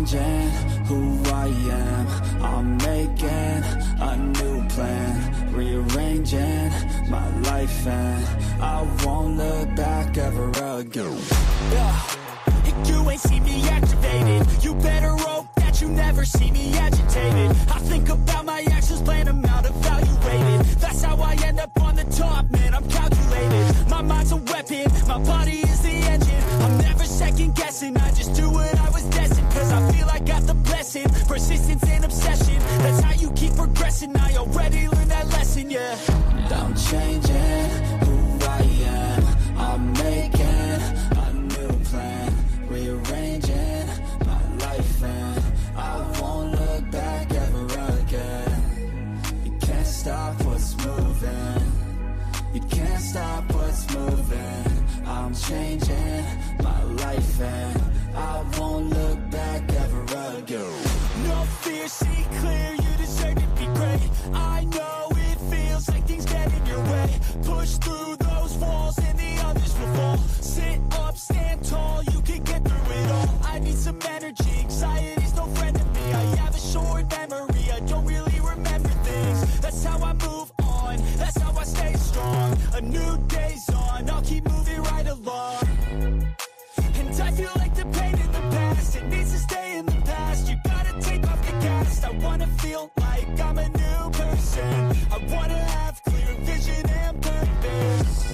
changing who I am. I'm making a new plan, rearranging my life, and I won't look back ever again. You ain't see me activated. You better hope that you never see me agitated. I think about my actions, plan them out, evaluated. That's how I end up on the top, man, I'm calculated. My mind's a weapon, my body is the engine. I'm never second guessing, I just do what I was destined. Cause I feel I got the blessing, persistence and obsession. That's how you keep progressing, I already learned that lesson, yeah. I'm changing who I am. I'm making a new plan, rearranging my life, and I won't look back ever again. You can't stop what's moving. You can't stop what's moving. I'm changing my life, and I won't look back ever again. No fear, see clear, you deserve to be great. I know it feels like things get in your way. Push through those walls and the others will fall. Sit up, stand tall, you can get through it all. I need some energy, anxiety's no friend to me. I have a short memory, I don't really remember things. That's how I move on, that's how I stay strong. A new day's on, I'll keep moving right along. And I feel like the pain in the past, it needs to stay in the past. You gotta take off the cast. I wanna feel like I'm a new person. I wanna have clear vision and purpose.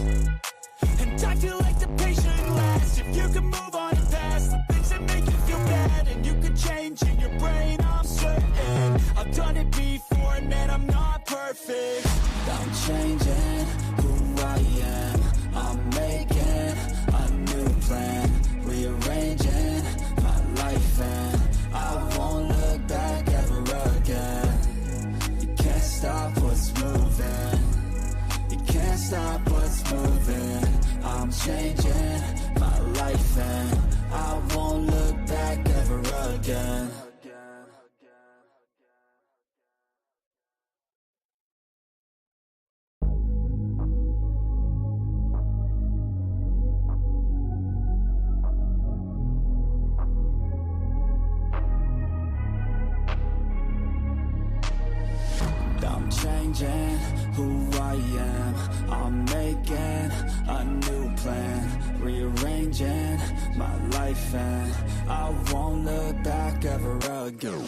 And I feel like the pain shouldn't last. If you can move on and past the things that make you feel bad, and you can change in your brain, I'm certain. I've done it before, and man, I'm not perfect. I'm changing who I am. I'm making a new plan, rearranging my life, and I won't look back ever again. You can't stop what's moving. You can't stop what's moving. I'm changing my life, and I won't look back ever again. I'm changing who I am. I'm making a new plan, rearranging my life, and I won't look back ever again.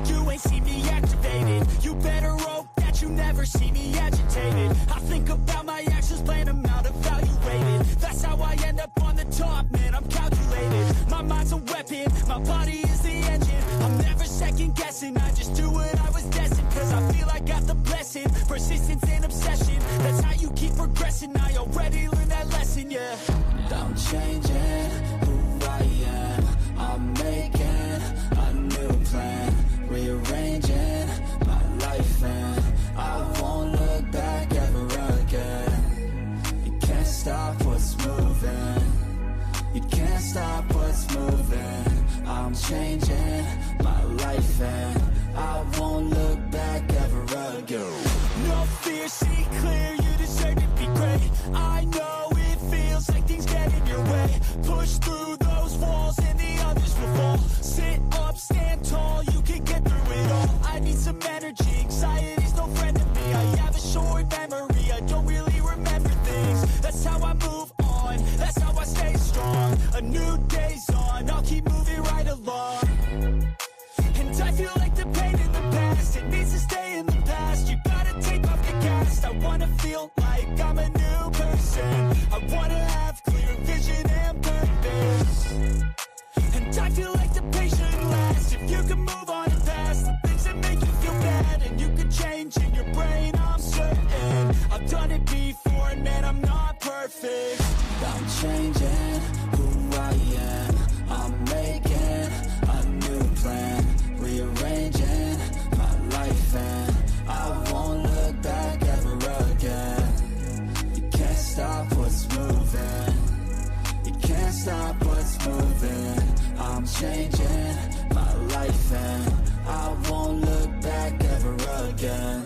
You ain't see me activated. You better hope that you never see me agitated. I think about my actions, plan them out, evaluated. That's how I end up on the top, man, I'm calculated. My mind's a weapon, my body is the engine. I'm never second guessing, I just do what I was destined. Cause I feel I got the blessing, persistence and obsession. That's how you keep progressing, I already learned that lesson, yeah. I'm changing who I am. I'm making a new plan, rearranging my life, and I won't look back ever again. You can't stop what's moving. You can't stop what's moving. I'm changing my life, and I won't look back ever again. No fear, see clear, you deserve to be great. I know it feels like things get in your way. Push through those walls and the others will fall. Sit up, stand tall, you can get through it all. I need some energy, anxiety's no friend to me. I have a short memory, I don't really remember things. That's how I move on, that's how I stay strong. A new day's on, I'll keep moving right along. And I feel like the pain in the past, it needs to stay in the past. You gotta take off the cast. I wanna feel like I'm a new person. I wanna have clear vision and purpose. And I feel like the pain shouldn't last. If you can move on and past the things that make you feel bad, and you can change in your brain, I'm certain. I've done it before, and man, I'm not perfect. I'm changing who I am. I'm making a new plan, rearranging my life, and I won't look back ever again. You can't stop what's moving. You can't stop what's moving. I'm changing my life, and I won't look back ever again.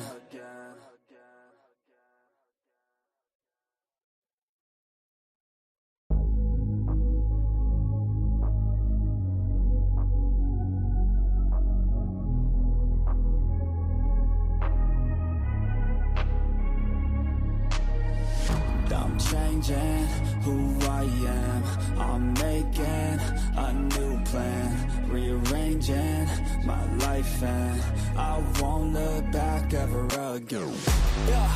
I'm changing who I am. I'm making a new plan, rearranging my life, and I won't look back ever again. Yeah.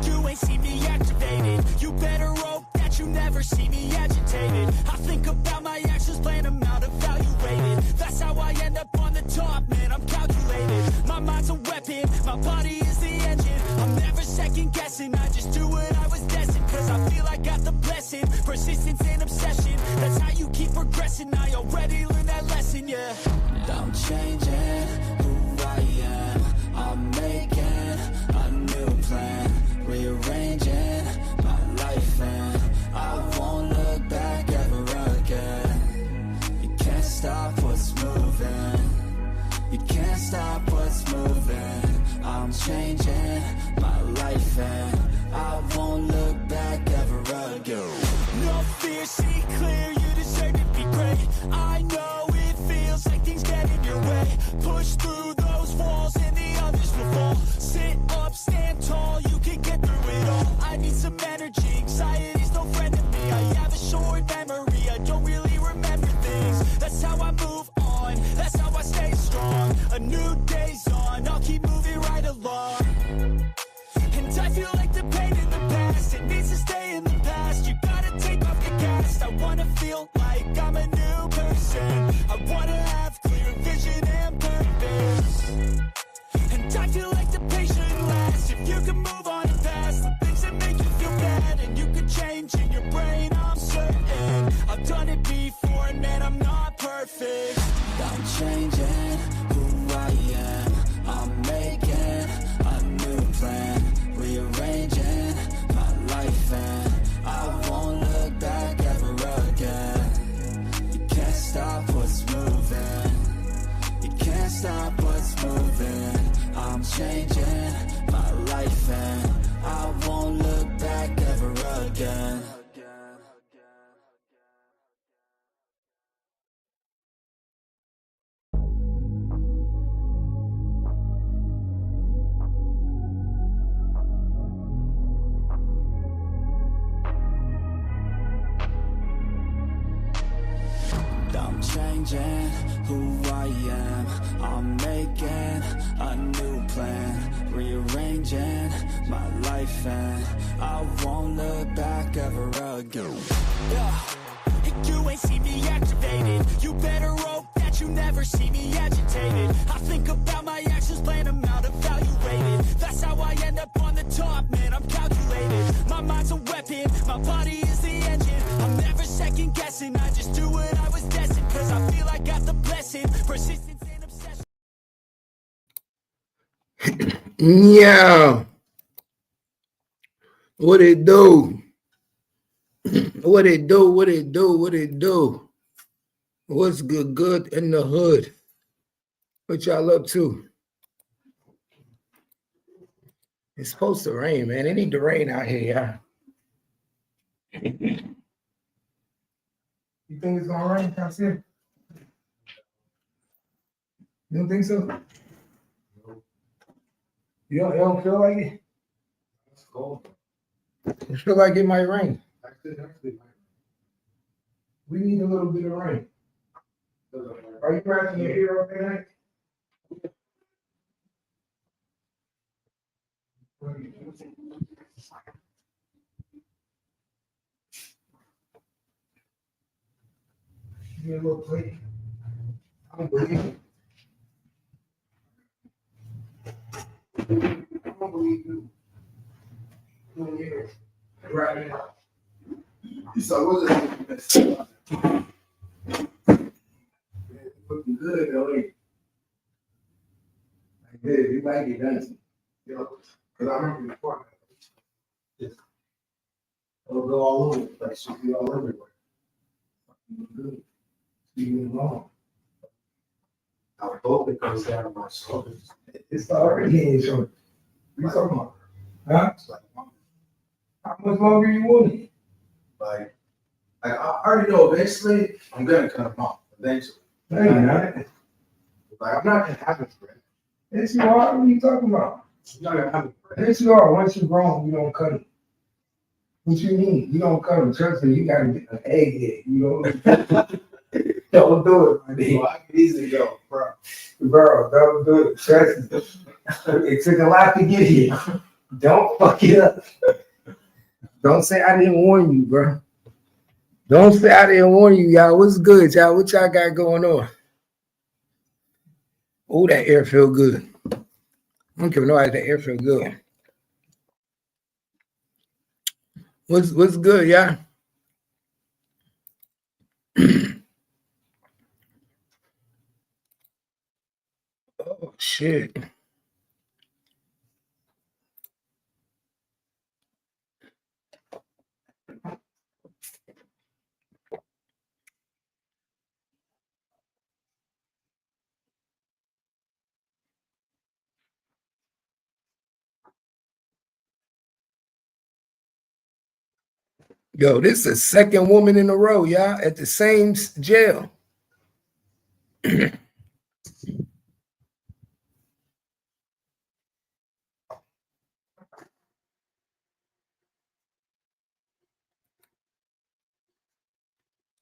You ain't see me activated. You better hope that you never see me agitated. I think about my actions, plan them out, evaluated. That's how I end up on the top, man, I'm calculated. My mind's a weapon, my body is the engine. I'm never second guessing, I just do what I was destined. Cause I feel I got the blessing, persistence and obsession. That's how you keep progressing, I already learned that lesson, yeah. I'm changing who I am. I'm making a new plan, rearranging my life, and I won't look back ever again. You can't stop what's moving. You can't stop what's moving. I'm changing my life, and I won't look back ever again. No fear, see clear, you deserve to be great. I know it feels like things get in your way. Push through those walls and the others will fall. Sit up, stand tall, you can get through it all. I need some energy, anxiety's no friend to me. I have a short memory, I don't really remember things. That's how I move on, that's how I stay strong. A new day's on, I'll keep moving right along. And I feel like the pain in the past, it needs to stay in the past. You gotta take off the cast. I wanna feel like I'm a new person. I wanna have clear vision and purpose. And I feel like the pain shouldn't last. If you can move on and past the things that make you feel bad, and you can change in your brain, I'm certain. I've done it before, and man, I'm not perfect. I'm changing who I am. I'm making a new plan, rearranging my life, and I won't look back ever again. You can't stop what's moving. You can't stop what's moving. I'm changing my life, and I won't look back ever again. I'm changing who I am. I'm making a new plan, rearranging my life, and I won't look back ever again. Yeah. You ain't see me activated. You better hope that you never see me agitated. I think about my actions, plan them out, evaluated. That's how I end up on the top, man, I'm calculated. My mind's a weapon, my body is the engine. I'm never second guessing, I just do what I was destined. Cause I feel I got the blessing, persistence and obsession. Yeah. What it do? What it do? What it do? What it do? What's good in the hood? What y'all up to? It's supposed to rain, man. It need to rain out here, y'all. You think it's gonna rain, Cassie? You don't think so? You don't feel like it? It's cold. You feel like it might rain? Actually, we need a little bit of rain. Are you practicing your hero tonight? Give me a little plate. I don't believe it. I don't believe you. Right now. So what's it? Looking good, though, ain't it? Like this, you might get done. You know, because I remember before. It'll go all over the place. It'll be all everywhere. Good. Even long. I would hope it goes down to my shoulders. It's already in your shoulders. What are you talking about? Huh? It's like, how much longer you want it? Like I already know eventually I'm gonna cut them off. Eventually. No, you're not. Like I'm not gonna have it forever. Yes, you are. What are you talking about? You're not gonna have it forever. Yes, you are. Once you're grown, you don't cut it. What you mean? You don't come to church and you gotta get an egghead. You don't do it, my nigga. Well, I can easily go, bro. Bro, don't do it. Trust me. It took a lot to get here. Don't fuck it up. Don't say I didn't warn you, bro. Don't say I didn't warn you, y'all. What's good, y'all? What y'all got going on? Oh, that air feel good. I don't care nobody, that air feel good. What's good, y'all? Oh shit. Yo, this is the second woman in a row, y'all, at the same jail.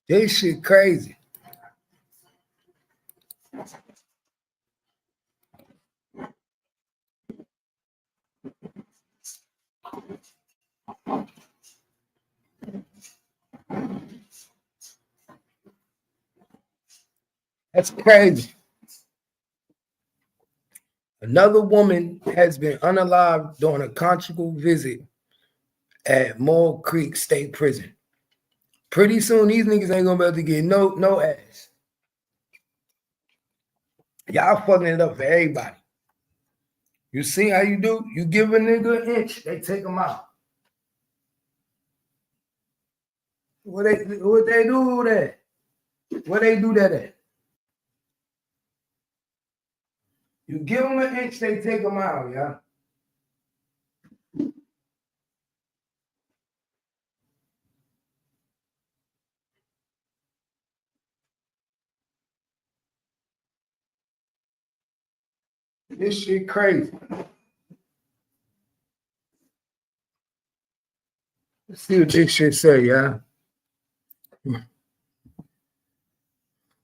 This shit crazy. That's crazy. Another woman has been unalived during a conjugal visit at Mole Creek State Prison. Pretty soon, these niggas ain't gonna be able to get no ass. Y'all fucking it up for everybody. You see how you do? You give a nigga an inch, they take him out. What they do with that? What they do that at? You give them an inch, they take them out, y'all. This shit crazy. Let's see what this shit say, y'all.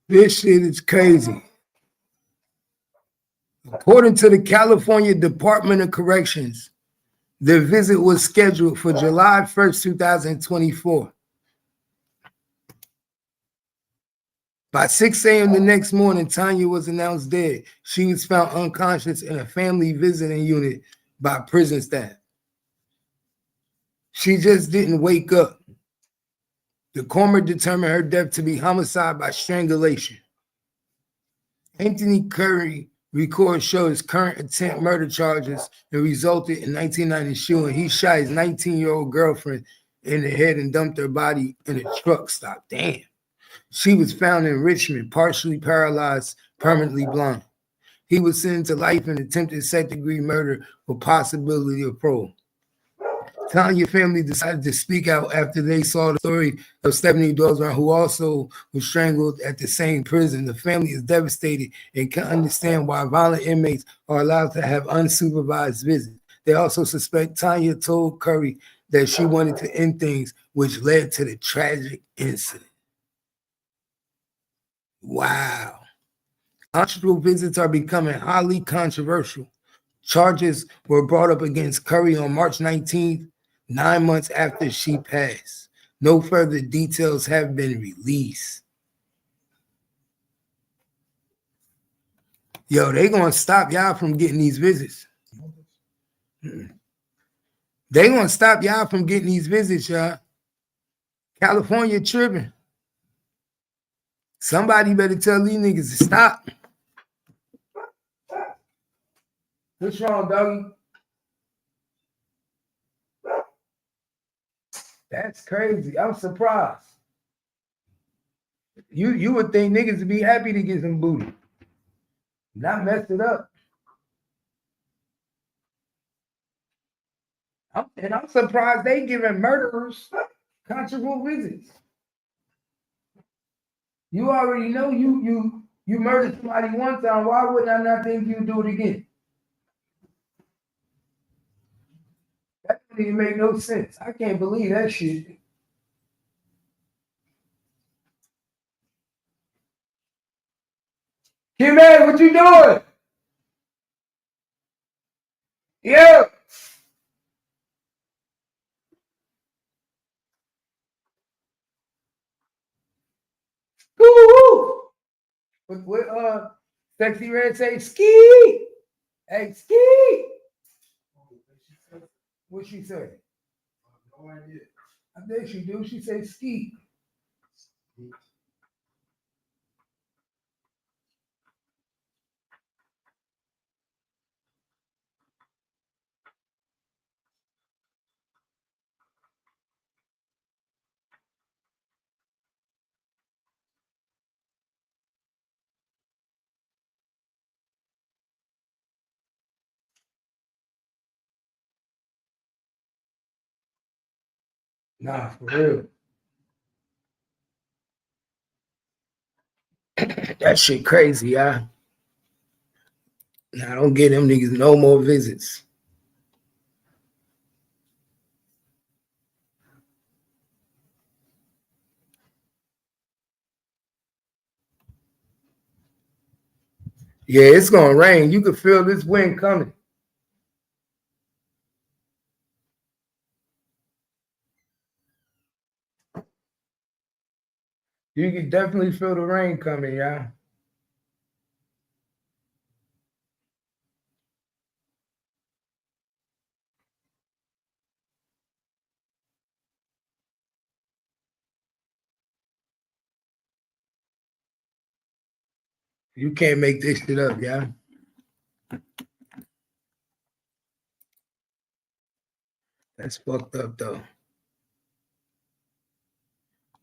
This shit is crazy. According to the California Department of Corrections, the visit was scheduled for July 1st, 2024. By 6 a.m. the next morning, Tanya was announced dead. She was found unconscious in a family visiting unit by prison staff. She just didn't wake up. The coroner determined her death to be homicide by strangulation. Anthony Curry records show his current attempt murder charges that resulted in 1990 shooting. He shot his 19-year-old girlfriend in the head and dumped her body in a truck stop. Damn. She was found in Richmond, partially paralyzed, permanently blind. He was sentenced to life in attempted second-degree murder with possibility of parole. Tanya's family decided to speak out after they saw the story of Stephanie Dozman, who also was strangled at the same prison. The family is devastated and can understand why violent inmates are allowed to have unsupervised visits. They also suspect Tanya told Curry that she wanted to end things, which led to the tragic incident. Wow. Conjugal visits are becoming highly controversial. Charges were brought up against Curry on March 19th, 9 months after she passed. No further details have been released. Yo, they gonna stop y'all from getting these visits. They gonna stop y'all from getting these visits, y'all. California tripping. Somebody better tell these niggas to stop. What's wrong, doggy? That's crazy. I'm surprised. You would think niggas would be happy to get some booty. Not mess it up. I'm surprised they giving murderers conjugal visits. You already know you murdered somebody one time. Why wouldn't I not think you do it again? That It didn't make no sense. I can't believe that shit. Kim A, what you doing? Yeah. Woo-hoo. What Sexy Red say? Ski. Hey, ski. What she say? No idea. I think she do. She say ski. Nah, for real. That shit crazy, y'all. Nah, don't get them niggas no more visits. Yeah, it's gonna rain. You can feel this wind coming. You can definitely feel the rain coming, y'all. You can't make this shit up, y'all. That's fucked up, though.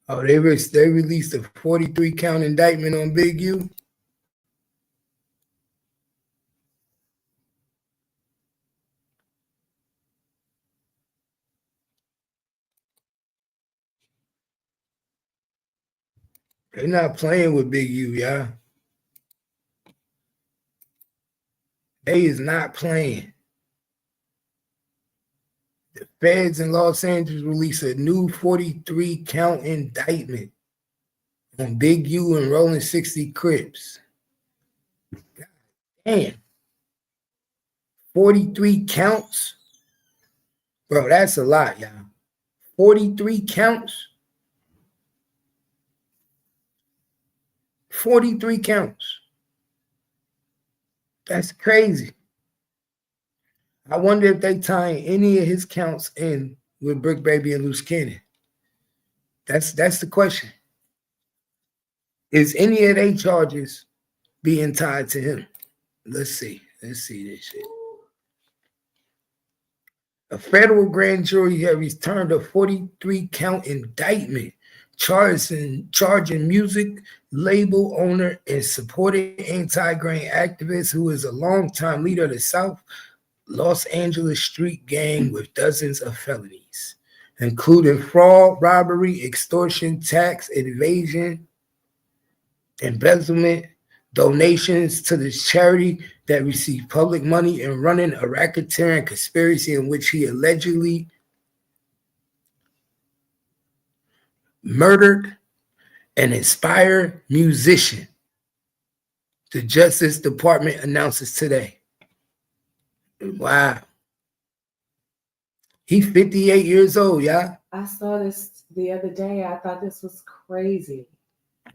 Oh, they released a 43 count indictment on Big U. They're not playing with Big U, y'all. They is not playing. The feds in Los Angeles released a new 43 count indictment on Big U and Rolling 60 Crips. God damn. 43 counts? Bro, that's a lot, y'all. 43 counts? 43 counts. That's crazy. I wonder if they tie any of his counts in with Brick Baby and Loose Cannon. That's the question. Is any of their charges being tied to him? Let's see. Let's see this shit. A federal grand jury has returned a 43 count indictment charging music label owner and supporting anti-grain activist who is a longtime leader of the South Los Angeles street gang with dozens of felonies, including fraud, robbery, extortion, tax evasion, embezzlement, donations to the charity that received public money, and running a racketeering conspiracy in which he allegedly murdered an inspired musician. The Justice Department announces today. Wow. He's 58 years old, y'all. I saw this the other day. I thought this was crazy.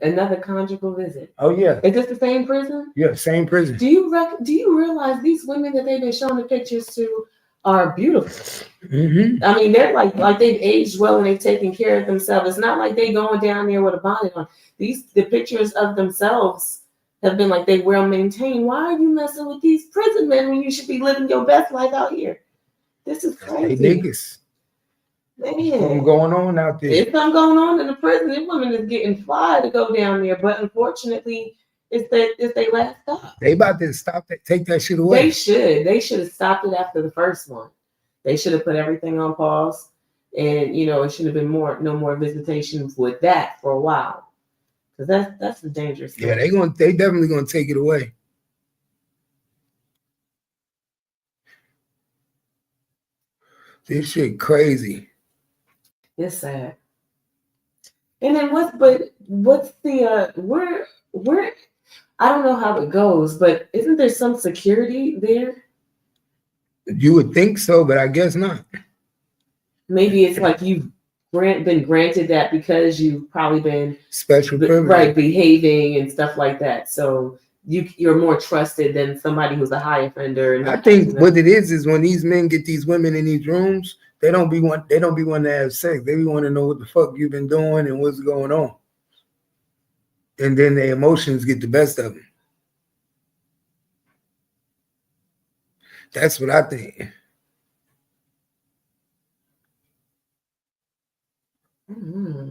Another conjugal visit. Oh, yeah. Is this the same prison? Yeah, same prison. Do you realize these women that they've been showing the pictures to are beautiful? Mm-hmm. I mean, they're like they've aged well and they've taken care of themselves. It's not like they going down there with a bonnet on. The pictures of themselves have been like they well maintained. Why are you messing with these prison men when you should be living your best life out here? This is crazy. Hey, niggas. Man, Something going on out there. there's something going on in the prison. These women is getting fly to go down there, but unfortunately, it's they last stop. They about to stop that, take that shit away. They should have stopped it after the first one. They should have put everything on pause, and it should have been no more visitations with that for a while, because that's the dangerous thing. Yeah, they definitely gonna take it away. This shit crazy. It's sad. And then what's the where I don't know how it goes, but isn't there some security there? You would think so, but I guess not. Maybe it's like you've been granted that because you've probably been Special privilege. right behaving and stuff like that. So you're more trusted than somebody who's a high offender. And I think what it is when these men get these women in these rooms, they don't be wanting to have sex. They be wanting to know what the fuck you've been doing and what's going on. And then their emotions get the best of them. That's what I think. Mm-hmm.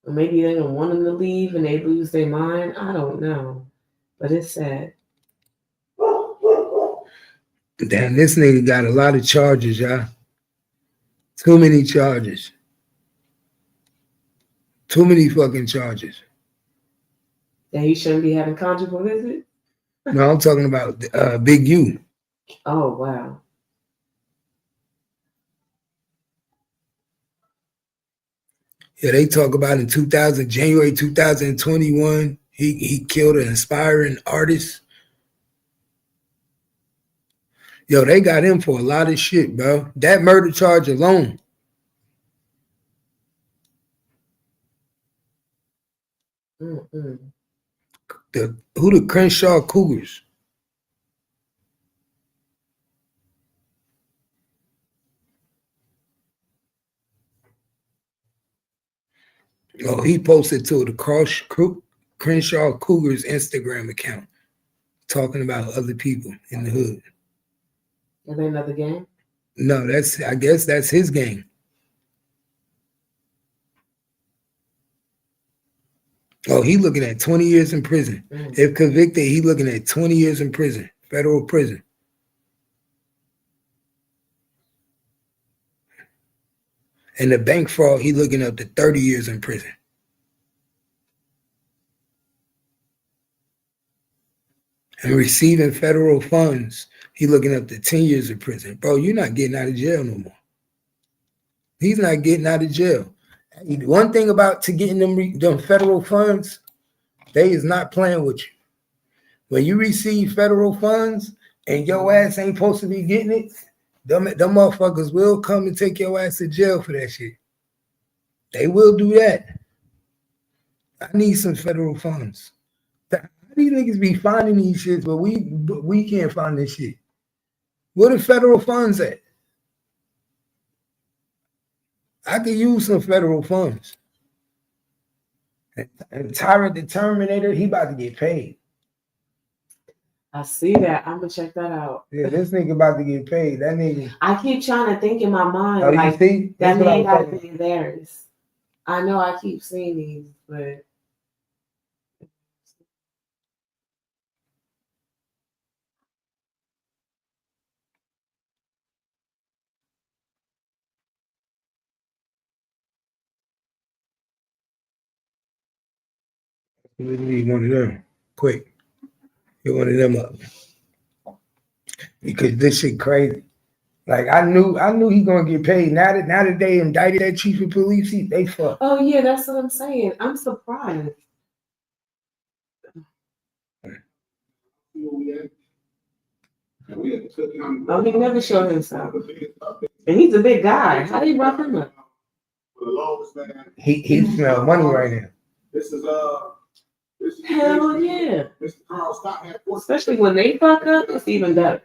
Or maybe they don't want them to leave and they lose their mind. I don't know, but it's sad. Damn, this nigga got a lot of charges, y'all. Too many charges. Too many fucking charges. That he shouldn't be having conjugal visits? No, I'm talking about Big U. Oh, wow. Yeah, they talk about in January 2021, he killed an aspiring artist. Yo, they got him for a lot of shit, bro. That murder charge alone. Mm-mm. Who the Crenshaw Cougars? Oh, he posted to the Crenshaw Cougars Instagram account talking about other people in the hood. Are they another game? No, I guess that's his game. Oh, he looking at 20 years in prison. If convicted, he looking at 20 years in prison, federal prison. And the bank fraud, he looking up to 30 years in prison. And receiving federal funds, he looking up to 10 years in prison. Bro, you're not getting out of jail no more. He's not getting out of jail. One thing about to getting them federal funds, they is not playing with you. When you receive federal funds and your ass ain't supposed to be getting it, them motherfuckers will come and take your ass to jail for that shit. They will do that. I need some federal funds. How these niggas be finding these shits, but we can't find this shit? Where the federal funds at? I could use some federal funds. And Tyrant the Terminator, he about to get paid. I see that. I'm gonna check that out. Yeah, this nigga about to get paid. That nigga. I keep trying to think in my mind. Oh, like, you see? That man gotta be theirs. I know I keep seeing these, but We need one of them. Quick. Get one of them up. Because this shit crazy. Like I knew he gonna get paid. Now that they indicted that chief of police, they fucked. oh yeah, that's what I'm saying. I'm surprised. Oh, he never showed himself. And he's a big guy. How do you rough him up? He smell money right now. This is Hell yeah. Mr. Carl Scott. Especially when they fuck up, it's even better.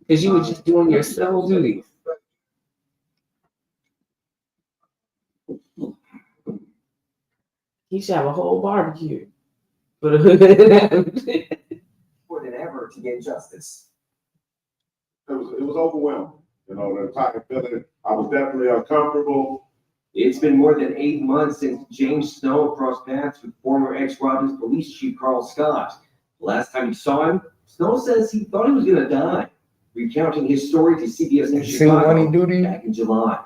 Because you were just doing your civil duties. He should have a whole barbecue. But more than ever to get justice. It was overwhelming. You know, the entire feeling. I was definitely uncomfortable. It's been more than 8 months since James Snow crossed paths with former ex-Robbins Police Chief Carl Scott. The last time you saw him, Snow says he thought he was going to die, recounting his story to CBS News Chicago back in July.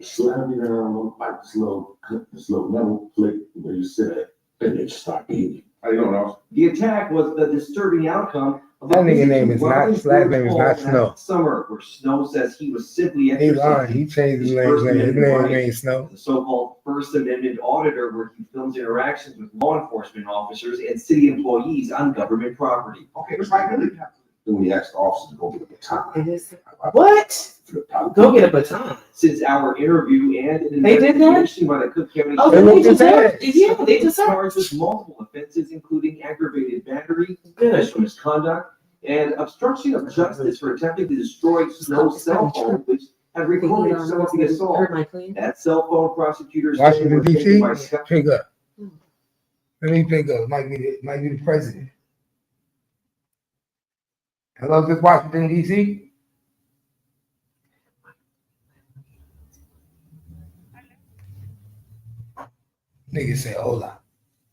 Slam me down like this little metal plate where you sit at, and then start eating. How you doing, Ross? The attack was the disturbing outcome of That a nigga visit name to is not- Robbinsburg last name is Hall not that Snow. Summer, where Snow says he was simply He lying. exercising He changed his his name. First His Amendment name rights ain't Snow. as a so-called First Amendment auditor, where he films interactions with law enforcement officers and city employees on government property. Okay, it's like really happened. Then we asked the officer to go get a baton. It is. What? Go get a baton. Since our interview and an They did that? investigation by the Cook County. Oh, They they looked at deserve. that. Yeah, they He's deserve. charged with multiple offenses, including aggravated battery, Good. official misconduct, and obstruction of justice for attempting to destroy Snow's cell phone, which had recorded some of the assault. Heard my claim. That cell phone, prosecutors say, Washington, was taken D.C.? by Scott. Pick up. Let me pick up. Might be the president. Hello, this Washington, D.C.? Nigga said, hola.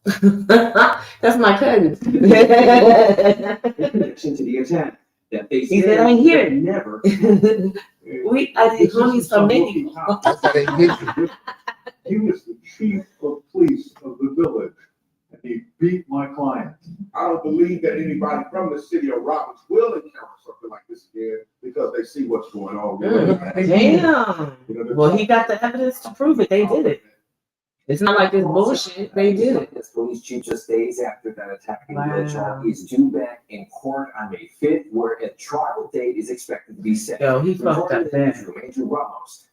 That's my cousin. In connection to the attack. That they He said, "I'm here." Never. We are the homies from Mindy. That's how they get you. He was the chief of police of the village, and he beat my client. I don't believe that anybody from the city of Robbins will encounter something like this again, because they see what's going on. Damn. You know, Well, he got the evidence to prove it. They did it. It's not like this bullshit. They did it. As police chief just days after that attack in Wow. Village is due back in court on May 5th, where a trial date is expected to be set. Yo, he fucked up bad. Andrew Ramos.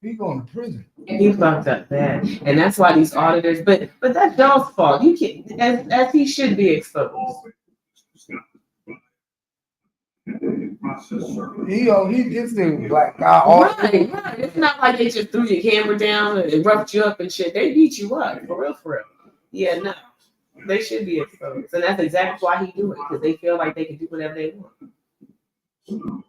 He going to prison. He fucked up bad. And that's why these auditors, but that's y'all's fault. You can't, as he should be exposed. He just a black guy. Right, right. It's not like they just threw your camera down and roughed you up and shit. They beat you up, for real, for real. Yeah, no. They should be exposed. And that's exactly why he do it, because they feel like they can do whatever they want.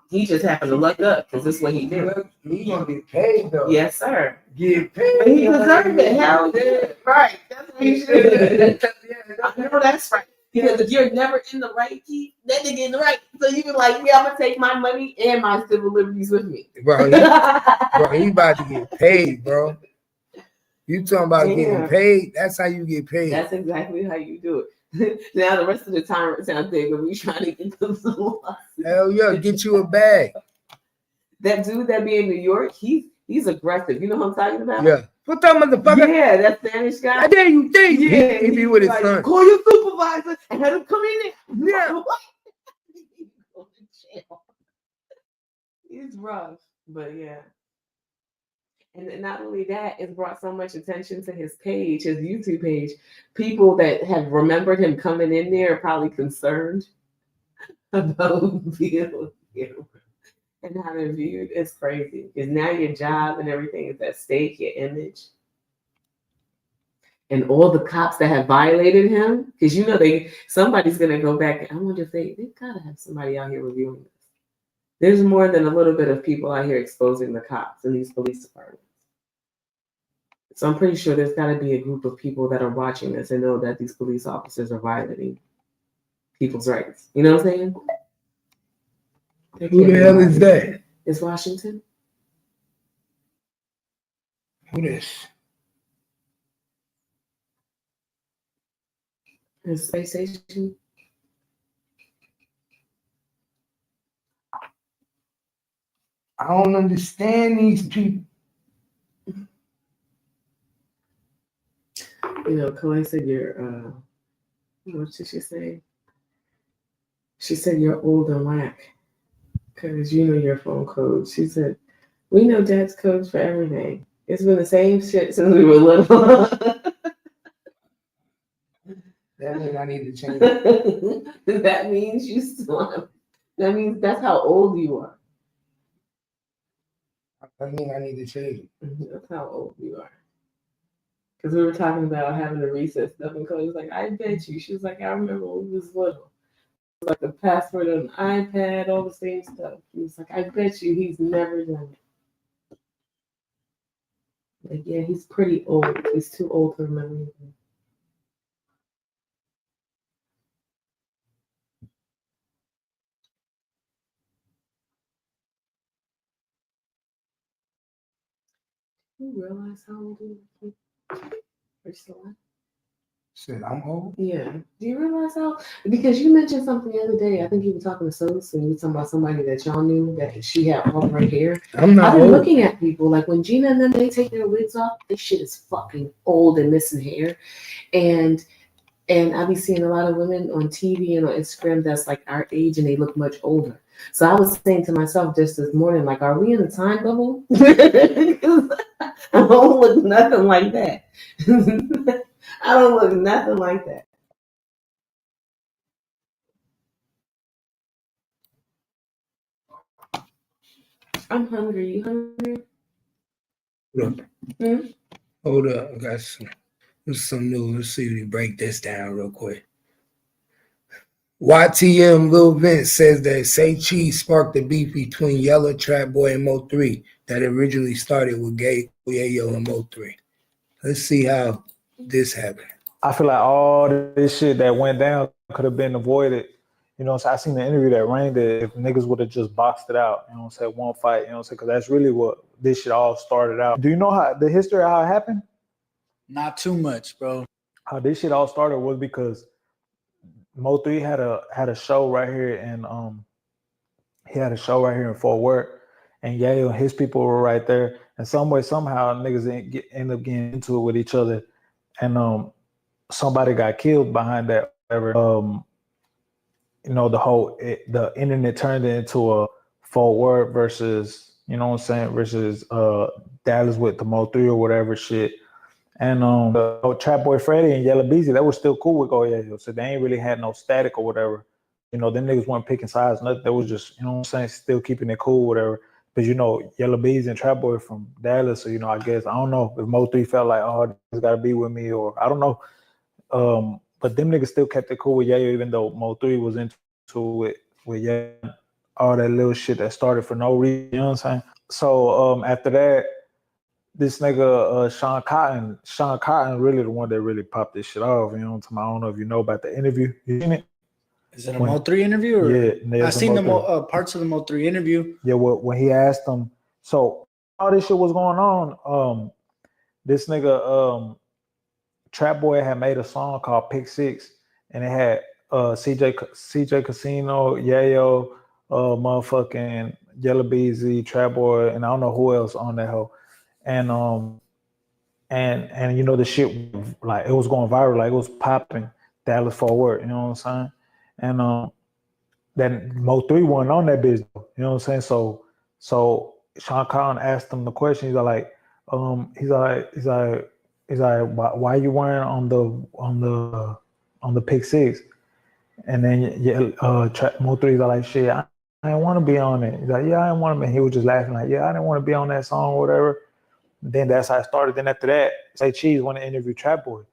He just happened to luck up, because this is what he did. He gonna get paid though. Yes, sir. Get paid. But he deserved it. Hell yeah. Right. That's what he should. I know that's right. Because if you're never in the right, Keith, that nigga in the right. So you be like, yeah, I'm gonna take my money and my civil liberties with me. Bro, he about to get paid, bro. You talking about Yeah. getting paid? That's how you get paid. That's exactly how you do it. Now the rest of the time it sounds big, but we trying to get those losses. Hell yeah, get you a bag. That dude that be in New York, he's aggressive. You know what I'm talking about? Yeah. Put that motherfucker. Yeah, that Spanish guy. I dare you think. Yeah, He be with his like, son. call your supervisor and have him come in there. Yeah. What? Go to jail. It's rough, but yeah. And not only that, it's brought so much attention to his page, his YouTube page. People that have remembered him coming in there are probably concerned about being here and how they're viewed. It's crazy because now your job and everything is at stake, your image. And all the cops that have violated him, because you know somebody's gonna go back. I wonder if they gotta have somebody out here reviewing this. There's more than a little bit of people out here exposing the cops in these police departments. So I'm pretty sure there's got to be a group of people that are watching this and know that these police officers are violating people's rights. You know what I'm saying? Who the hell is that? It's Washington. Who this? It's space station. I don't understand these people. You know, Kalei said you're, what did she say? She said you're old and whack because you know your phone code. She said, we know Dad's codes for everything. It's been the same shit since we were little. That means I need to change it. That means you still, that means that's how old you are. I mean, I need to change it. That's how old you are. Because we were talking about having to reset stuff, and Chloe was like, I bet you. She was like, I remember when we was little. Like the password on an iPad, all the same stuff. He was like, I bet you he's never done it. Like, yeah, he's pretty old. He's too old to remember anything. You realize how old he is? Are you still on? Shit, I'm old. Yeah. Do you realize how? Because you mentioned something the other day. I think you were talking to Sos and you were talking about somebody that y'all knew that she had all her hair. I'm not I've been old. looking at people like when Gina and them they take their wigs off, this shit is fucking old and missing hair. And I be seeing a lot of women on TV and on Instagram that's like our age and they look much older. So I was saying to myself just this morning, like, are we in a time bubble? I don't look nothing like that. I don't look nothing like that. I'm hungry. You hungry? Hold up. I got some new. Let's see if we break this down real quick. YTM Lil Vince says that Say Cheese sparked the beef between Yella, Trap Boy, and Mo3 that originally started with Yayo and Mo3. Let's see how this happened. I feel like all this shit that went down could have been avoided. You know, so I seen the interview that Rain did. If niggas would have just boxed it out, you know, say one fight, you know, because that's really what this shit all started out. Do you know how the history of how it happened? Not too much, bro. How this shit all started was because Mo3 had a show right here, and he had a show right here in Fort Worth, and Yayo and his people were right there, and some way somehow niggas end up getting into it with each other, and somebody got killed behind that. Whatever. You know, the internet turned it into a Fort Worth versus, you know what I'm saying, versus Dallas with the Mo3 or whatever shit. And Trap Boy Freddy and Yella Beezy, they were still cool with Yayo, so they ain't really had no static or whatever. You know, them niggas weren't picking sides, nothing. They was just, you know what I'm saying, still keeping it cool, whatever. Because, you know, Yella Beezy and Trap Boy from Dallas, so, you know, I guess, I don't know if Mo3 felt like, oh, this got to be with me, or I don't know. But them niggas still kept it cool with Yayo, even though Mo3 was into it with Yayo, all that little shit that started for no reason, you know what I'm saying? So after that, this nigga Sean Cotton really the one that really popped this shit off. You know what I'm talking about? I don't know if you know about the interview. You seen it? Is it a Mo3 interview? Or? Yeah. I seen the parts of the Mo3 interview. Yeah, when he asked him, so all this shit was going on. This nigga Trap Boy had made a song called Pick Six, and it had CJ Casino, Yayo, motherfucking Yella Beezy, Trap Boy, and I don't know who else on that hoe. And you know, the shit, like, it was going viral, like it was popping Dallas Fort Worth, you know what I'm saying? And then Mo3 wasn't on that bitch, you know what I'm saying? So Sean Cotton asked him the question. He's like, why you wearing on the Pick Six? And then Mo3's like, shit, I didn't want to be on it. He's like, yeah, I didn't want to be. He was just laughing like, yeah, I didn't want to be on that song or whatever. Then that's how it started. Then after that, Say Cheese went to interview Trap Boy.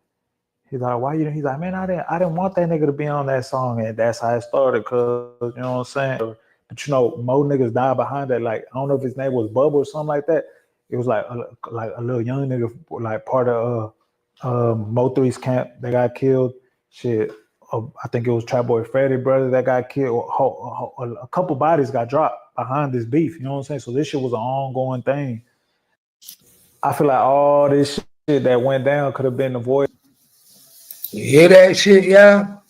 He's like, why you? He's like, man, I didn't want that nigga to be on that song, and that's how it started. Cause you know what I'm saying. But you know, Mo niggas died behind that. Like, I don't know if his name was Bubba or something like that. It was like a little young nigga, like part of Mo3's camp that got killed. Shit, I think it was Trap Boy Freddy brother that got killed. A couple bodies got dropped behind this beef. You know what I'm saying. So this shit was an ongoing thing. I feel like all this shit that went down could have been avoided. You hear that shit, y'all?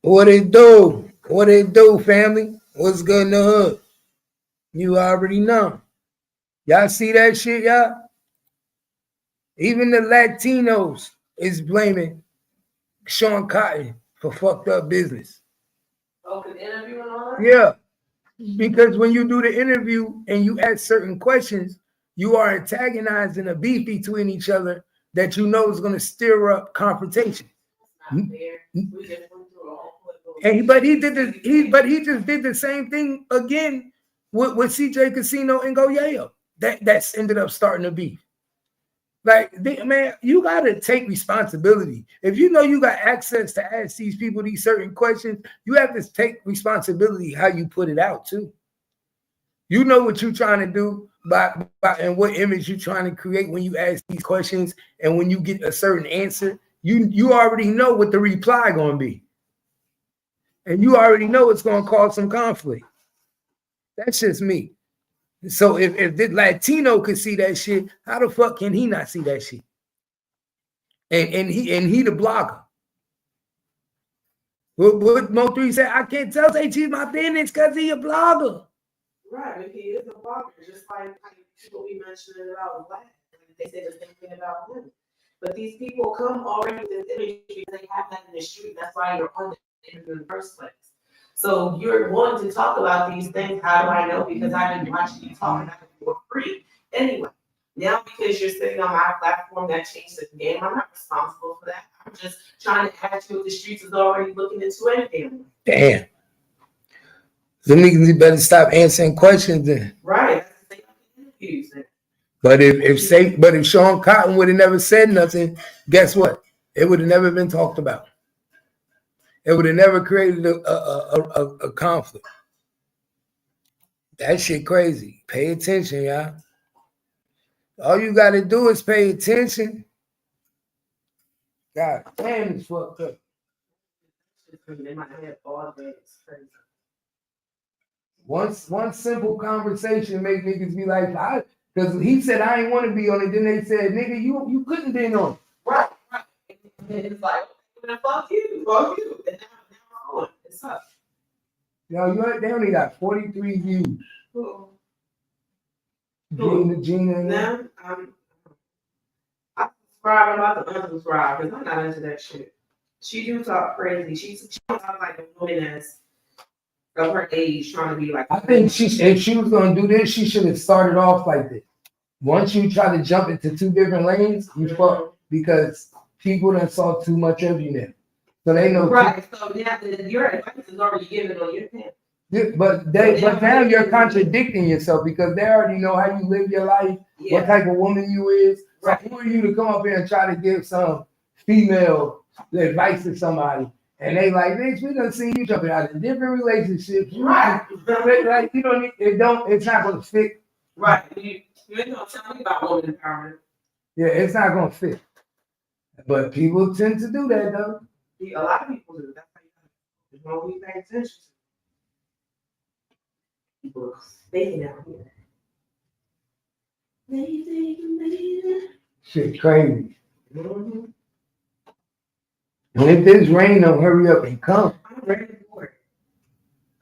What it do? What it do, family? What's good in the hood? You already know. Y'all see that shit, y'all? Even the Latinos is blaming Sean Cotton for fucked up business. Oh, the interview and all that? Yeah. Because when you do the interview and you ask certain questions, you are antagonizing a beef between each other that you know is going to stir up confrontation. Not fair. We just went through a whole And but he just did the same thing again with CJ Casino and Go Yayo. That's ended up starting a beef. Like, man, you gotta take responsibility. If you know you got access to ask these people these certain questions, you have to take responsibility how you put it out too. You know what you're trying to do by and what image you're trying to create when you ask these questions, and when you get a certain answer, you already know what the reply gonna be. And you already know it's gonna cause some conflict. That's just me. So if the Latino could see that shit, how the fuck can he not see that shit? And he the blogger. What Mo3 said, I can't tell Cheese my business because he a blogger. Right, if he is a blogger, just like people we mentioned about Black. They say the same thing about him. But these people come already with this image because they have that in the street. That's why you're on the interview in the first place. So you're wanting to talk about these things. How do I know? Because I've been watching you talk about it for free. Anyway, now because you're sitting on my platform that changed the game, I'm not responsible for that. I'm just trying to ask you if the streets is already looking into anything. Damn. The niggas better stop answering questions then. Right. That's the thing I'm confused. But if Sean Cotton would have never said nothing, guess what? It would have never been talked about. It would have never created a conflict. That shit crazy. Pay attention, y'all. All you got to do is pay attention. God damn, it's fucked up. In my head all day. It's crazy. One simple conversation make niggas be like, because he said I ain't want to be on it. Then they said, nigga, you couldn't be on it. Right. And it's like, fuck you. And now I'm on. It's up. Yo, they only got 43 views. Cool. Gina. Now, I subscribe. I'm about to unsubscribe because I'm not into that shit. She do talk crazy. She talk like a woman that's of her age trying to be like. I think if she was gonna do this, she should have started off like this. Once you try to jump into two different lanes, you fuck because people done saw too much of you now. So they know. Right. So now your advice is already given on your pen. Yeah, but now you're contradicting yourself because they already know how you live your life, what type of woman you is. Right. So who are you to come up here and try to give some female advice to somebody? And they like, bitch, we done seen you jumping out of different relationships. Right. Like you don't need, it's not gonna fit. Right. You ain't gonna tell me about woman empowerment. Yeah, it's not gonna fit. But people tend to do that though. A lot of people do. That's how you pay attention to. People are faking out here. Shit crazy. Mm-hmm. And if this rain don't hurry up and come. I'm ready for it.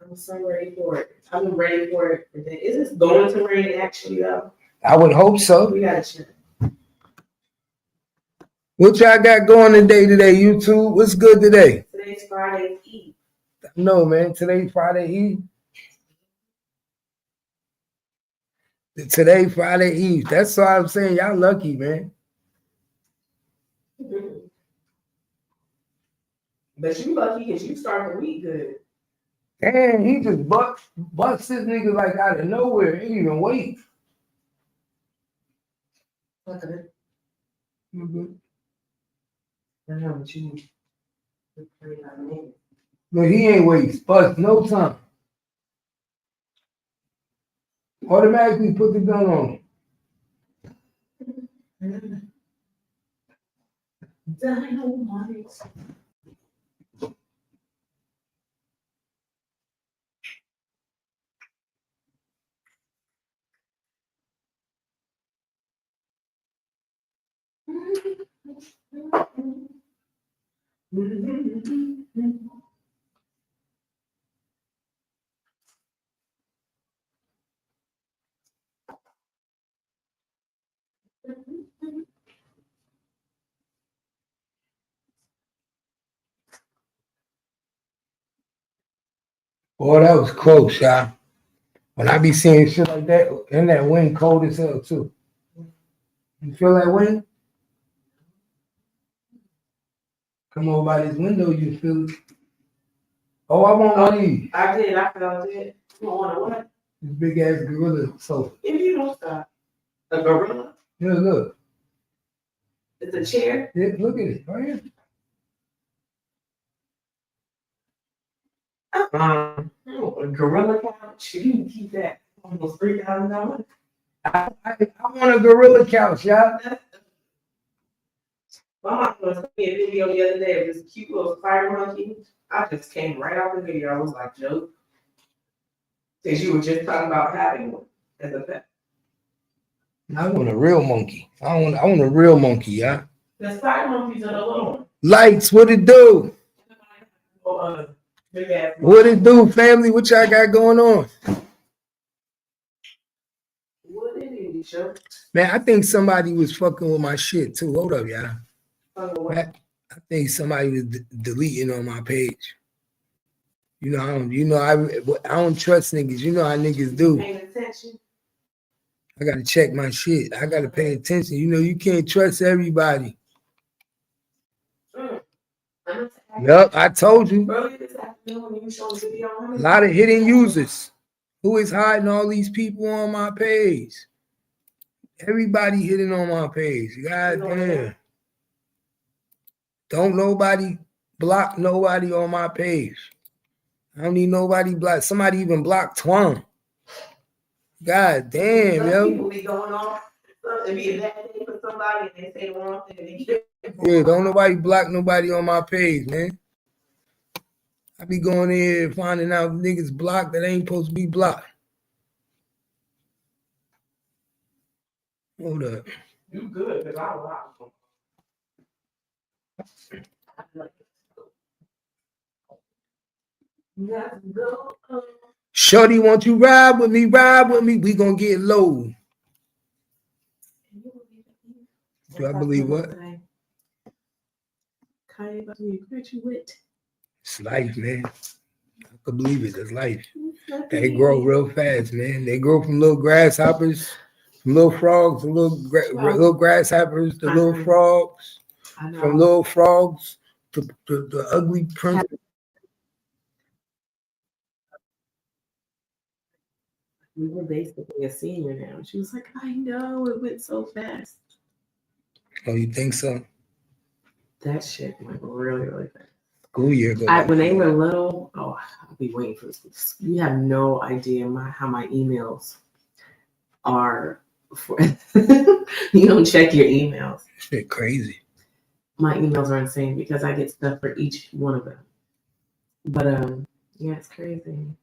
I'm so ready for it. I've been ready for it. Is this going to rain actually though? I would hope so. We gotta check. What y'all got going today, YouTube? What's good today? Today's Friday Eve. No, man. Today's Friday Eve. Today, Friday Eve. That's all I'm saying. Y'all lucky, man. Mm-hmm. But you lucky because you start the week good. Damn, he just bucks this nigga like out of nowhere. He didn't even wait. Look at it. Mm-hmm. I know what you need. But he ain't wait. Bust no time. Automatically put the gun on him. Dynamite. Boy, that was close, y'all. When I be seeing shit like that, and that wind cold as hell too. You feel that wind? Come over by this window, you feel it. Oh, I want one of these. I did. I felt it. You want what? This big ass gorilla sofa. If you don't stop. A gorilla? Yeah, look. It's a chair? Yeah, look at it. Right here. A gorilla couch? You can keep that. Almost $3,000. I want a gorilla couch, y'all. My mom was sending me a video the other day of this cute little spider monkey. I just came right out the video. I was like, joke. Because you were just talking about having one as a pet. I want a real monkey. I want a real monkey, y'all. The side monkeys are the little one. Lights, what it do? Big ass What it do, family? What y'all got going on? What it is, Joe? Man, I think somebody was fucking with my shit too. Hold up, y'all. What? I think somebody was deleting on my page. I don't trust niggas. You know how niggas do. Paying attention. I gotta check my shit. I gotta pay attention. You can't trust everybody. Yup, I told you. Earlier this afternoon when you showed the video, A lot of hidden users. Who is hiding all these people on my page? Everybody hidden on my page. God damn. Don't nobody block nobody on my page. I don't need nobody block. Somebody even blocked Twan. God damn, yo. People be going off. It be a bad day for somebody and they say the wrong thing and they get Yeah, don't nobody block nobody on my page, man. I be going in and finding out niggas blocked that ain't supposed to be blocked. Hold up. You good, because I block them. Let's go. Shorty, want you ride with me? Ride with me. We gonna get low. Do I believe what? Kanye about to graduate. It's life, man. I could believe it. It's life. They grow real fast, man. They grow from little grasshoppers, from little frogs, to little grasshoppers, to little frogs, from little frogs to the ugly prince. We were basically a senior now. She was like, I know, it went so fast. Oh, you think so? That shit went really, really fast. School year. When they were little, I'll be waiting for this. You have no idea how my emails are. You don't check your emails. Shit, crazy. My emails are insane because I get stuff for each one of them. But yeah, it's crazy.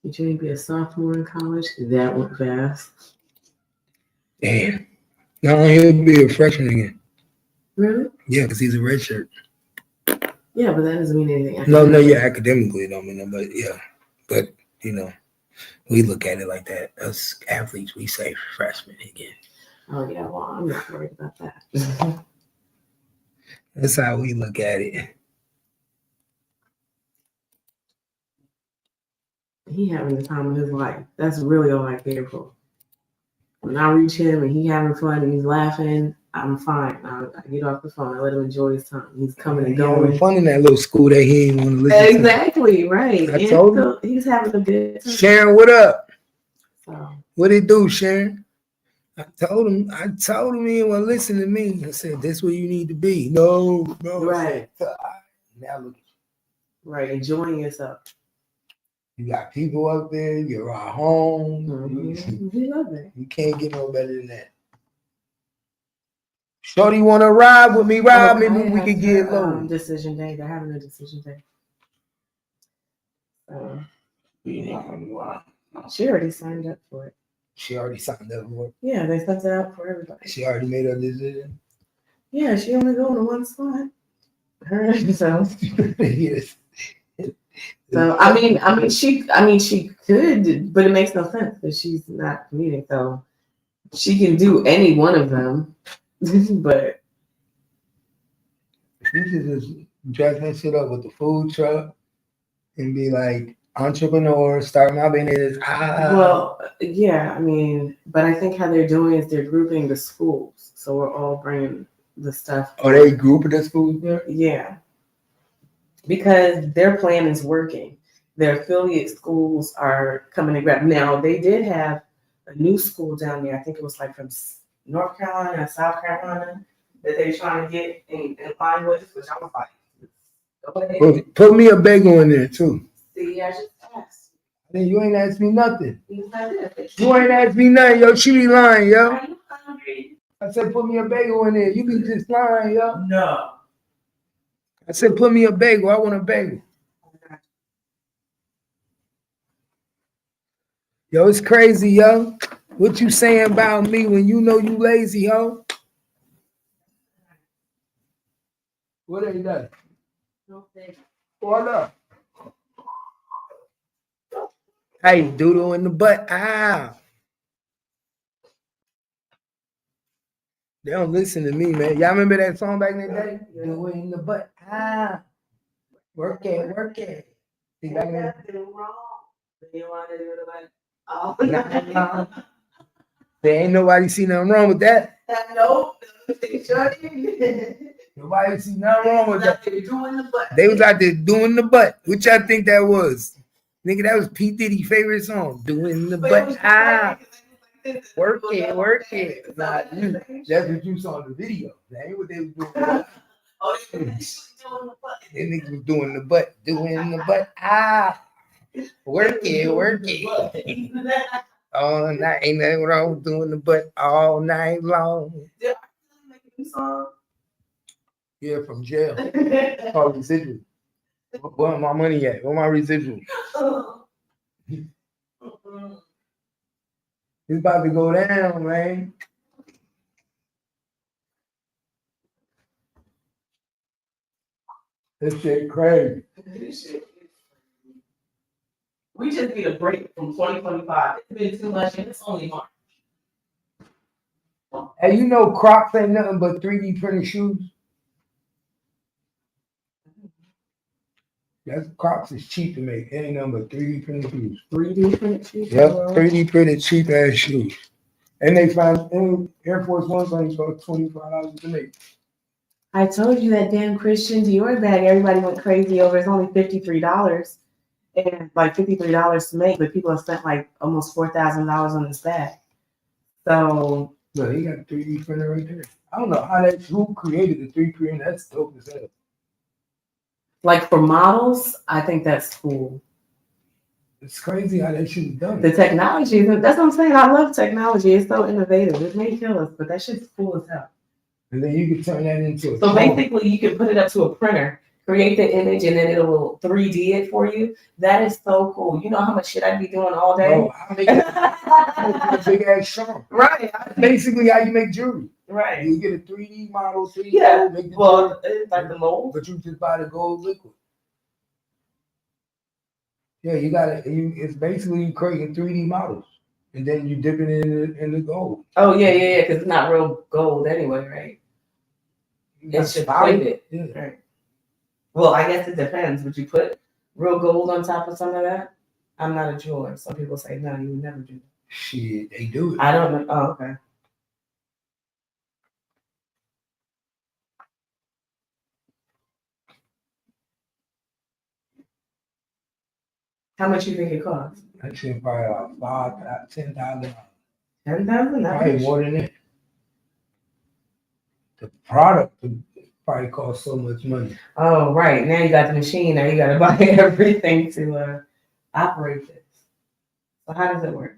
Did you be a sophomore in college? That went fast. Damn. Now he'll be a freshman again. Really? Yeah, because he's a redshirt. Yeah, but that doesn't mean anything. No, yeah, academically don't mean that, but yeah. But, we look at it like that. Us athletes, we say freshman again. Oh, yeah, well, I'm not worried about that. That's how we look at it. He having the time of his life. That's really all I care for. When I reach him and he having fun and he's laughing, I'm fine. I get off the phone. I let him enjoy his time. He's coming and going. Having fun in that little school that he ain't want to listen to. Exactly, right. I told him. He's having a good time. Sharon, what up? So. What it do, Sharon? I told him he didn't want to listen to me. I said, this where you need to be. No. Right. Now look at you. Right, enjoying yourself. You got people up there. You're at home. Mm-hmm. We love it. You can't get no better than that. Shorty want to ride with me? Ride with me. We can get low. Decision day. They're having a decision day. She already signed up for it. She already signed up for it? Yeah, they sent it out for everybody. She already made her decision? Yeah, she only going to one spot. Her so. Yes. So I mean, she could, but it makes no sense because she's not commuting. So she can do any one of them, but you should just dress that shit up with the food truck and be like entrepreneur, start my business. Well, yeah, I mean, but I think how they're doing is they're grouping the schools, so we're all bringing the stuff. Are they grouping the schools there? Yeah. Because their plan is working. Their affiliate schools are coming to grab. Now, they did have a new school down there. I think it was like from North Carolina and South Carolina that they're trying to get in line with, which I was like, go ahead. Well, put me a bagel in there, too. See, I just asked. Then you ain't asked me nothing. You ain't asked me nothing, yo. She be lying, yo. Are you hungry? I said, put me a bagel in there. You be just lying, yo. No. I said, put me a bagel. I want a bagel. Yo, it's crazy, yo. What you saying about me when you know you lazy, yo? What ain't that? No thanks. What up? Hey, doodle in the butt. Ah. They don't listen to me, man. Y'all remember that song back in the day? Do it in the butt. Ah. Work it, work it. See, back in the You want to do it like, oh, Nah. There ain't nobody see nothing wrong with that. no, they sure did. Nobody see nothing wrong with that. They're doing the butt. They was out there doing the butt. What y'all think that was? Nigga, that was P. Diddy's favorite song. Doing the butt. Ah. Work it, work it. Nah, that's what you saw in the video. That ain't what they was doing. Oh, they were actually doing the butt. They niggas was doing the butt. Doing the butt. Ah. Work it, work it. All night. Ain't nothing wrong with doing the butt all night long. Did I make a new song? Yeah, from jail. Oh, residual. Where my money at? Where my residual? It's about to go down, man. This shit crazy. We just need a break from 2025. It's been too much and it's only March. Hey, you know Crocs ain't nothing but 3D printed shoes? That's Crocs is cheap to make. It ain't nothing but 3D printed shoes. 3D printed shoes? Yep, 3D printed cheap ass shoes. And they find Air Force Ones only cost $25 to make. I told you that damn Christian Dior bag, everybody went crazy over. It's only $53. And like $53 to make, but people have spent like almost $4,000 on this bag. So Look, he got a 3D printer right there. I don't know who created the 3D printer. That's dope as hell. like for models, I think that's cool. It's crazy how that shit's done. The technology, that's what I'm saying. I love technology. It's so innovative. It may kill us, but that shit's cool as hell. And then you can turn that into a So car. basically, you can put it up to a printer, create the image, and then it will 3D it for you. That is so cool. You know how much shit I'd be doing all day? Bro, I make a big ass shark. Right. Basically, how you make jewelry. Right. You get a 3D model, 3D Yeah. gold, make the Well, jewelry, it's like the mold. but you just buy the gold liquid. Yeah, you got it. It's basically you creating 3D models, and then you dip it in the gold. Oh yeah, because it's not real gold anyway, right? It's just plated. Yeah. Right. Well, I guess it depends. Would you put real gold on top of some of that? I'm not a jeweler. Some people say no, you would never do that. Shit, they do it. I don't know. Oh, okay. How much you think it costs? That shit probably like $10,000. $10,000? Probably more than that. The product would probably cost so much money. Oh, right. Now you got the machine. Now you got to buy everything to operate this. So how does it work?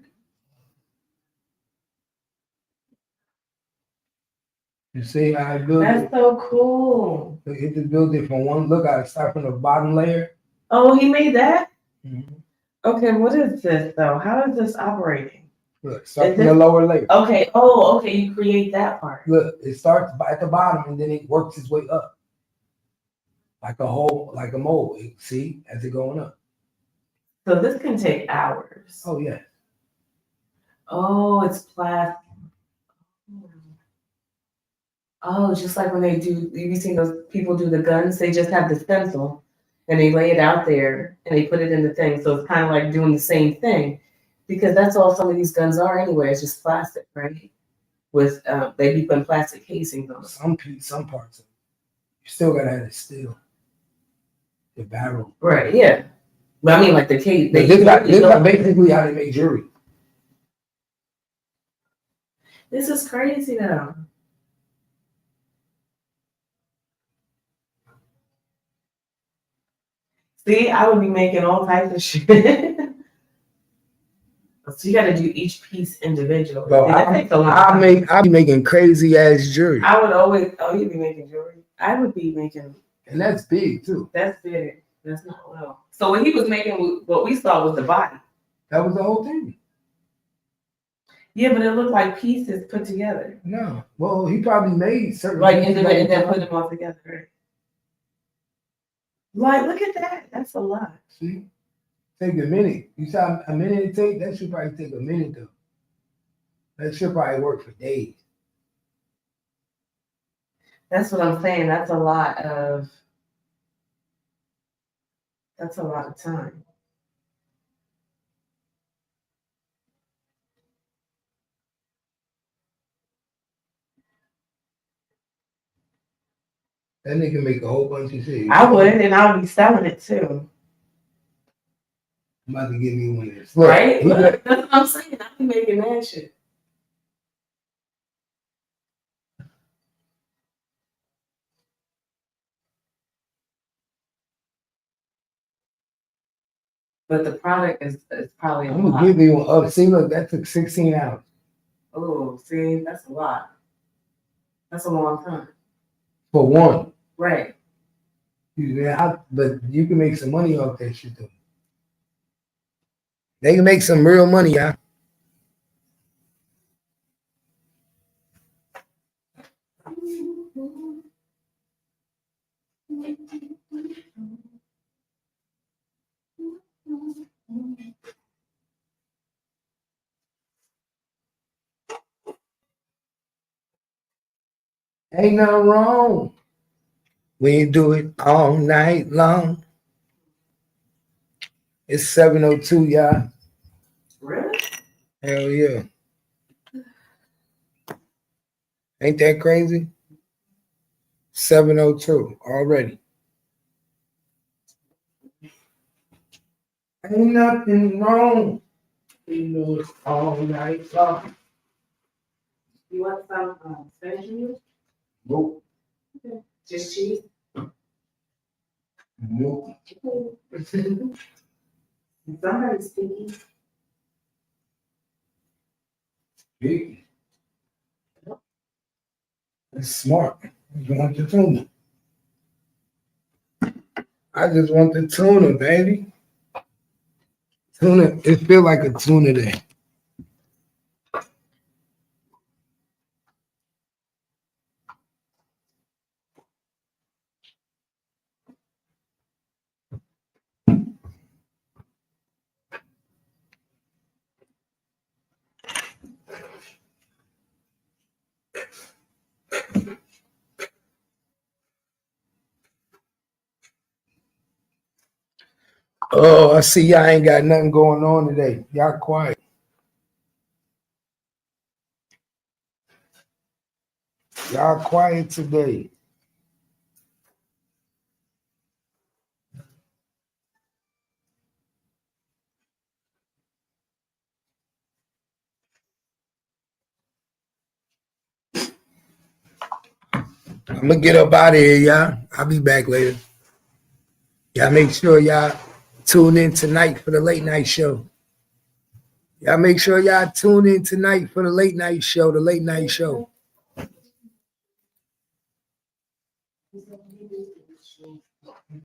You see how I build That's it? so cool. Look, it just build it from one. Look, I start from the bottom layer. Oh, he made that? Mm-hmm. Okay, what is this though? How is this operating? Look, start from the lower layer. Okay. Oh, okay. You create that part. Look, it starts at the bottom and then it works its way up. Like a hole, like a mold. See, as it going up. So this can take hours. Oh yeah. Oh, it's plastic. Oh, just like when they do, you've seen those people do the guns, they just have the stencil and they lay it out there and they put it in the thing. So it's kind of like doing the same thing because that's all some of these guns are anyway. It's just plastic, right? With, they be putting plastic casings on it. Some parts of it. You still gotta have the steel. The barrel. Right, yeah. But I mean like the case. This is basically how they make jewelry. This is crazy though. See, I would be making all types of shit. So you got to do each piece individually. Bro, That takes a lot. I'll be making crazy ass jewelry. I would always. Oh, you'd be making jewelry. I would be making. And that's big too. That's big. That's not well. So what he was making, what we saw was the body. That was the whole thing. Yeah, but it looked like pieces put together. No. Well, he probably made certain Like pieces individual and then at a put time. them all together. Right? Like, look at that. That's a lot. See? Take a minute. You saw a minute to take? That should probably take a minute though. That should probably work for days. That's what I'm saying. That's a lot of time. That nigga make a whole bunch of shit. I would, and I would be selling it too. I'm about to give me one of this. Right? Look, Look, that's what I'm saying. I be making that shit. But the product is probably a I'm gonna lot. give you one. Oh, see, look, that took 16 hours. Oh, see, that's a lot. That's a long time. For one. Right. But you can make some money off that shit though. They can make some real money, yeah. Ain't nothing wrong when you do it all night long. It's 7:02, y'all. Really? Hell yeah. Ain't that crazy? 7:02 already. Ain't nothing wrong. You know it's all night long. You want some Spanish noodles? Nope. Just cheese? Nope. Somebody's speaking. Big. That's smart. You want the tuna. I just want the tuna, baby. Tuna, it feel like a tuna day. Oh, I see y'all ain't got nothing going on today. Y'all quiet. Y'all quiet today. I'm gonna get up out of here, y'all. I'll be back later. Y'all make sure y'all tune in tonight for the late night show. Y'all make sure y'all tune in tonight for the late night show,